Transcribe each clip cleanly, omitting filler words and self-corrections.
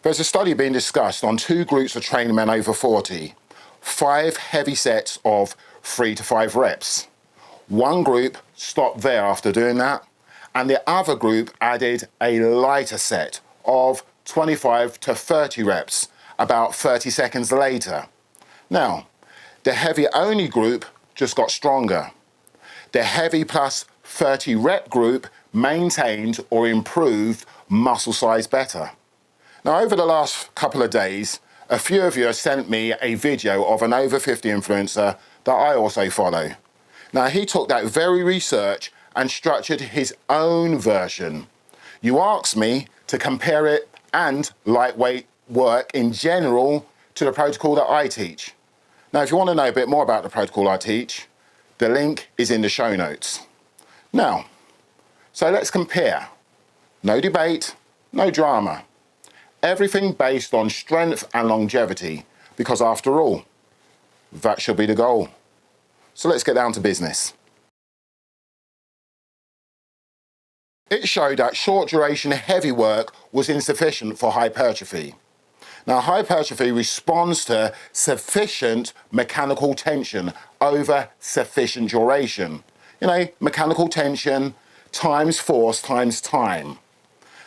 There's a study being discussed on 2 groups of trained men over 40, 5 heavy sets of 3 to 5 reps. One group stopped there after doing that, and the other group added a lighter set of 25 to 30 reps about 30 seconds later. Now, the heavy only group just got stronger. The heavy plus 30 rep group maintained or improved muscle size better. Now, over the last couple of days, a few of you have sent me a video of an over 50 influencer that I also follow. Now, he took that very research and structured his own version. You asked me to compare it and lightweight work in general to the protocol that I teach. Now, if you want to know a bit more about the protocol I teach, the link is in the show notes. Now, so let's compare. No debate, no drama. Everything based on strength and longevity, because after all, that should be the goal. So let's get down to business. It showed that short duration heavy work was insufficient for hypertrophy. Now, hypertrophy responds to sufficient mechanical tension over sufficient duration. You know, mechanical tension times force times time.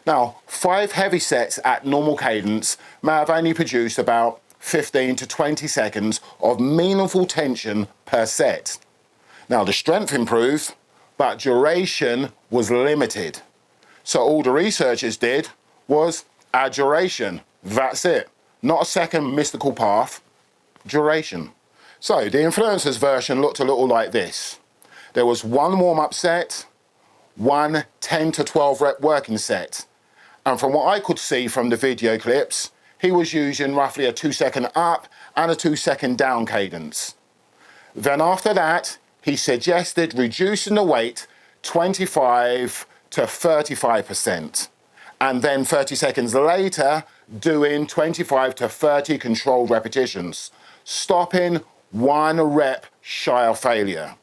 Now, 5 heavy sets at normal cadence may have only produced about 15 to 20 seconds of meaningful tension per set. Now, the strength improved, but duration was limited. So all the researchers did was add duration. That's it. Not a second mystical path, duration. So the influencer's version looked a little like this. There was one warm-up set, one 10 to 12 rep working set. And from what I could see from the video clips, he was using roughly a 2-second up and a 2-second down cadence. Then after that, he suggested reducing the weight 25 to 35%. And then 30 seconds later, doing 25 to 30 controlled repetitions, stopping 1 rep shy of failure.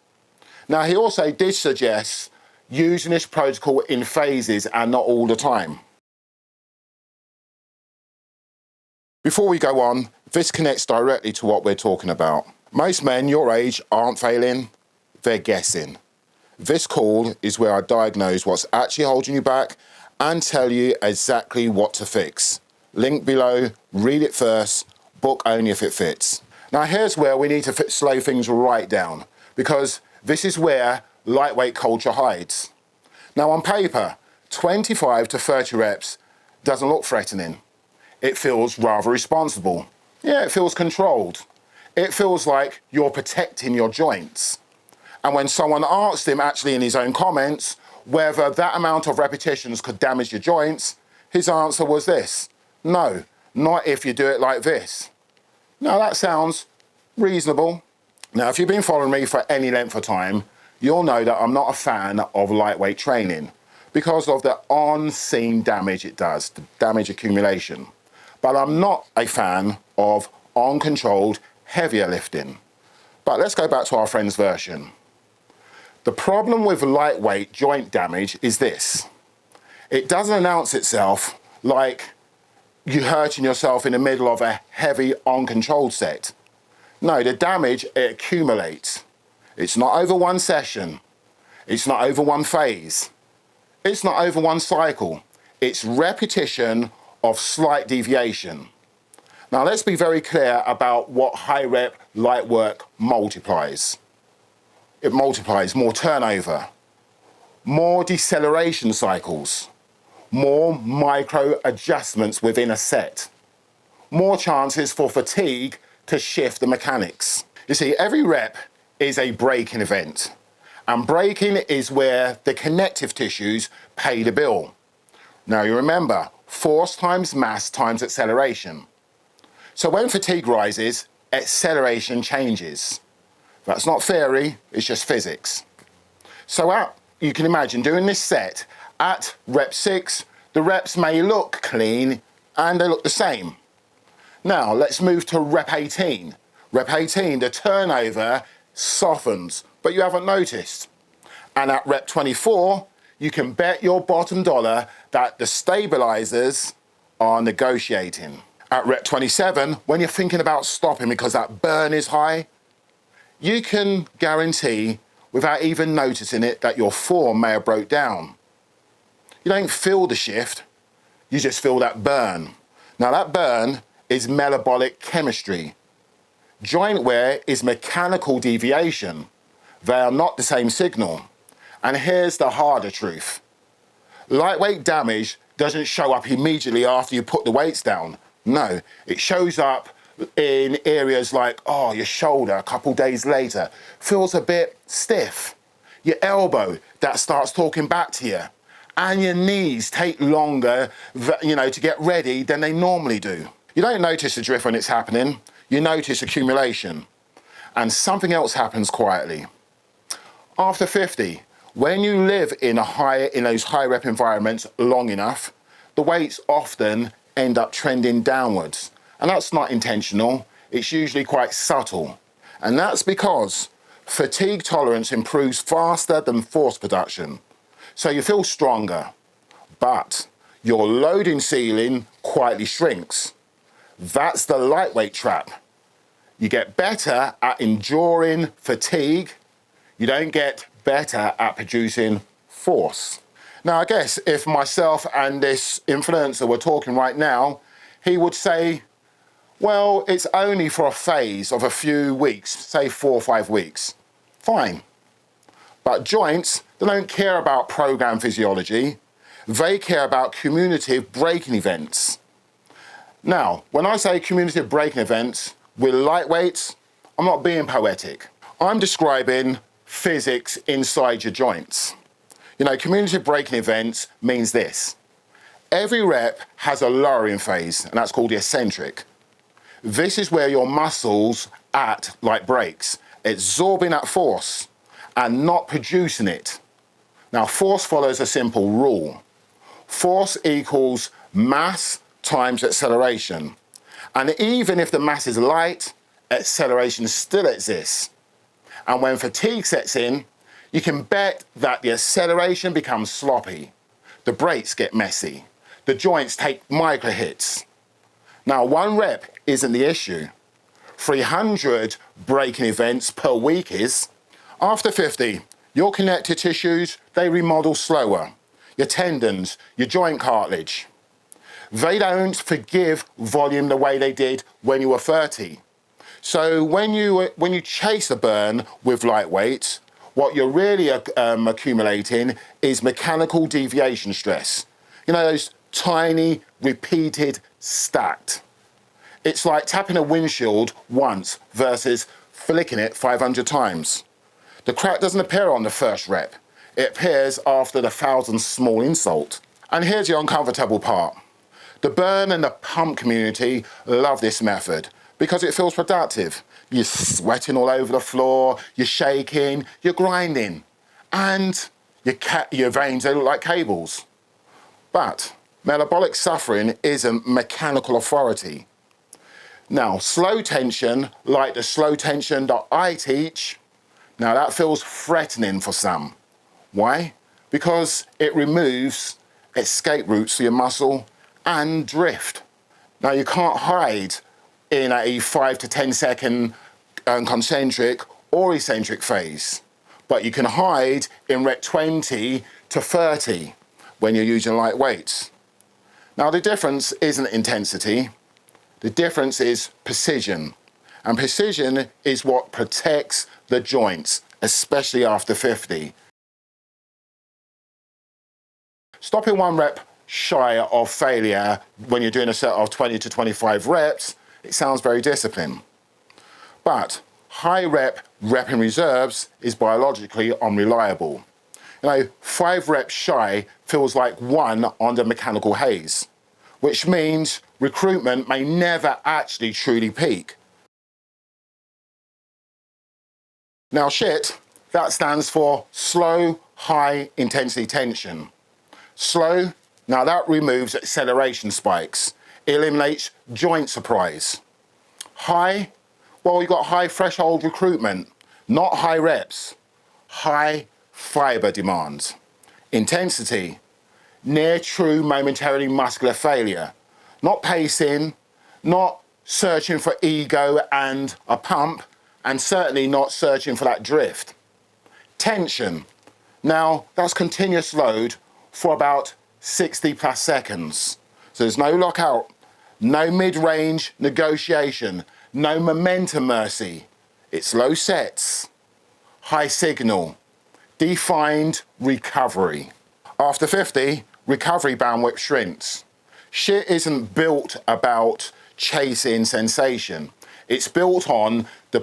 Now, he also did suggest using this protocol in phases and not all the time. Before we go on, this connects directly to what we're talking about. Most men your age aren't failing, they're guessing. This call is where I diagnose what's actually holding you back and tell you exactly what to fix. Link below, read it first, book only if it fits. Now here's where we need to slow things right down, because this is where lightweight culture hides. Now on paper, 25 to 30 reps doesn't look threatening. It feels rather responsible. Yeah, it feels controlled. It feels like you're protecting your joints. And when someone asked him, actually in his own comments, whether that amount of repetitions could damage your joints, his answer was this: no, not if you do it like this. Now that sounds reasonable. Now, if you've been following me for any length of time, you'll know that I'm not a fan of lightweight training because of the on-scene damage it does, the damage accumulation. But I'm not a fan of uncontrolled heavier lifting. But let's go back to our friend's version. The problem with lightweight joint damage is this: it doesn't announce itself like you hurting yourself in the middle of a heavy uncontrolled set. No, the damage, it accumulates. It's not over one session. It's not over one phase. It's not over one cycle. It's repetition of slight deviation. Now let's be very clear about what high rep light work multiplies. It multiplies more turnover, more deceleration cycles, more micro adjustments within a set, more chances for fatigue to shift the mechanics. You see, every rep is a breaking event, and breaking is where the connective tissues pay the bill. Now you remember, force times mass times acceleration. So when fatigue rises, acceleration changes. That's not theory, it's just physics. So you can imagine doing this set at rep 6, the reps may look clean and they look the same. Now let's move to rep 18. Rep 18, the turnover softens, but you haven't noticed. And at rep 24, you can bet your bottom dollar that the stabilizers are negotiating. At rep 27, when you're thinking about stopping because that burn is high, you can guarantee without even noticing it that your form may have broke down. You don't feel the shift, you just feel that burn. Now that burn is metabolic chemistry. Joint wear is mechanical deviation. They are not the same signal. And here's the harder truth. Lightweight damage doesn't show up immediately after you put the weights down. No, it shows up in areas like, your shoulder a couple days later feels a bit stiff. Your elbow, that starts talking back to you. And your knees take longer, to get ready than they normally do. You don't notice the drift when it's happening, you notice accumulation. And something else happens quietly. After 50, when you live in those high rep environments long enough, the weights often end up trending downwards. And that's not intentional, it's usually quite subtle. And that's because fatigue tolerance improves faster than force production. So you feel stronger, but your loading ceiling quietly shrinks. That's the lightweight trap. You get better at enduring fatigue, you don't get better at producing force. Now, I guess if myself and this influencer were talking right now, he would say, well, it's only for a phase of a few weeks, say 4 or 5 weeks. Fine. But joints, they don't care about program physiology. They care about cumulative breaking events. Now, when I say cumulative breaking events with lightweights, I'm not being poetic. I'm describing physics inside your joints. Cumulative breaking events means this. Every rep has a lowering phase, and that's called the eccentric. This is where your muscles act like brakes, absorbing that force and not producing it. Now, force follows a simple rule. Force equals mass times acceleration. And even if the mass is light, acceleration still exists. And when fatigue sets in, you can bet that the acceleration becomes sloppy. The brakes get messy. The joints take micro hits. Now, 1 rep isn't the issue. 300 braking events per week is. After 50, your connective tissues, they remodel slower. Your tendons, your joint cartilage. They don't forgive volume the way they did when you were 30. So when you chase a burn with lightweight, what you're really accumulating is mechanical deviation stress. Those tiny, repeated, stacked. It's like tapping a windshield once versus flicking it 500 times. The crack doesn't appear on the first rep. It appears after the 1,000th small insult. And here's the uncomfortable part. The burn and the pump community love this method because it feels productive. You're sweating all over the floor, you're shaking, you're grinding, and your veins, they look like cables. But metabolic suffering isn't mechanical authority. Now, slow tension, like the slow tension that I teach, now that feels threatening for some. Why? Because it removes escape routes for your muscle and drift. Now, you can't hide in a 5 to 10 second concentric or eccentric phase, but you can hide in rep 20 to 30 when you're using light weights. Now, the difference isn't intensity, the difference is precision. And precision is what protects the joints, especially after 50. Stopping 1 rep shy of failure when you're doing a set of 20 to 25 reps, it sounds very disciplined. But high rep in reserves is biologically unreliable. 5 reps shy feels like 1 under mechanical haze, which means recruitment may never actually truly peak. Now, S.H.I.T, that stands for slow, high intensity tension. Slow, now that removes acceleration spikes, eliminates joint surprise. High, well, you've got high threshold recruitment, not high reps, high fiber demands. Intensity, near true momentarily muscular failure, Not pacing, not searching for ego and a pump, and certainly not searching for that drift. Tension. Now, that's continuous load for about 60 plus seconds. So there's no lockout, no mid-range negotiation, no momentum mercy. It's low sets, high signal, defined recovery. After 50, recovery bandwidth shrinks. S.H.I.T isn't built about chasing sensation. It's built on the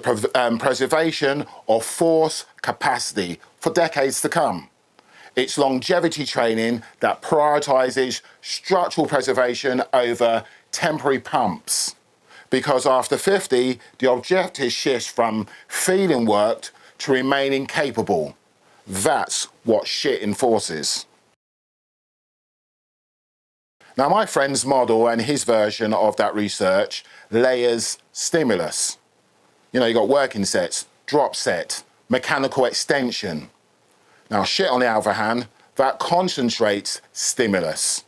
preservation of force capacity for decades to come. It's longevity training that prioritizes structural preservation over temporary pumps. Because after 50, the objective shifts from feeling worked to remaining capable. That's what S.H.I.T enforces. Now, my friend's model and his version of that research layers stimulus. You know, you've got working sets, drop set, mechanical extension. Now, S.H.I.T, on the other hand, that concentrates stimulus.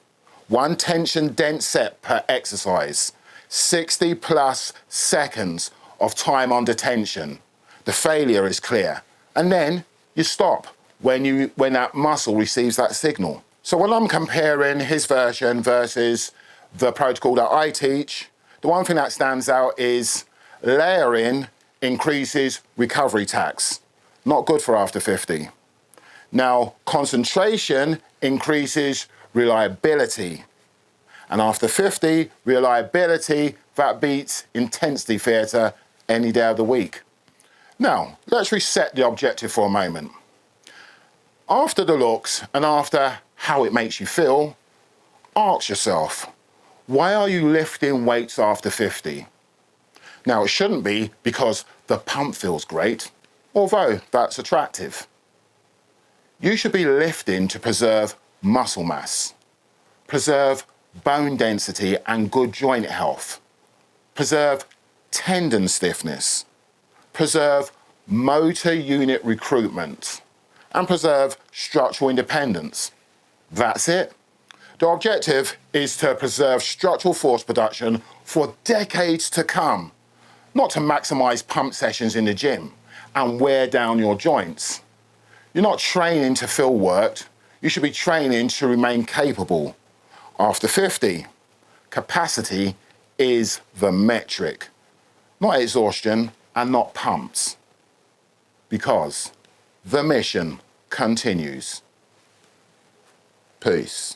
One tension dense set per exercise, 60 plus seconds of time under tension. The failure is clear. And then you stop when that muscle receives that signal. So when I'm comparing his version versus the protocol that I teach, the one thing that stands out is layering increases recovery tax. Not good for after 50. Now, concentration increases reliability. And after 50, reliability, that beats intensity theatre any day of the week. Now, let's reset the objective for a moment. After the looks and after how it makes you feel, ask yourself, why are you lifting weights after 50? Now, it shouldn't be because the pump feels great, although that's attractive. You should be lifting to preserve muscle mass, preserve bone density and good joint health, preserve tendon stiffness, preserve motor unit recruitment, and preserve structural independence. That's it. The objective is to preserve structural force production for decades to come, not to maximize pump sessions in the gym and wear down your joints. You're not training to feel worked, you should be training to remain capable. After 50, capacity is the metric, not exhaustion and not pumps. Because the mission continues. Peace.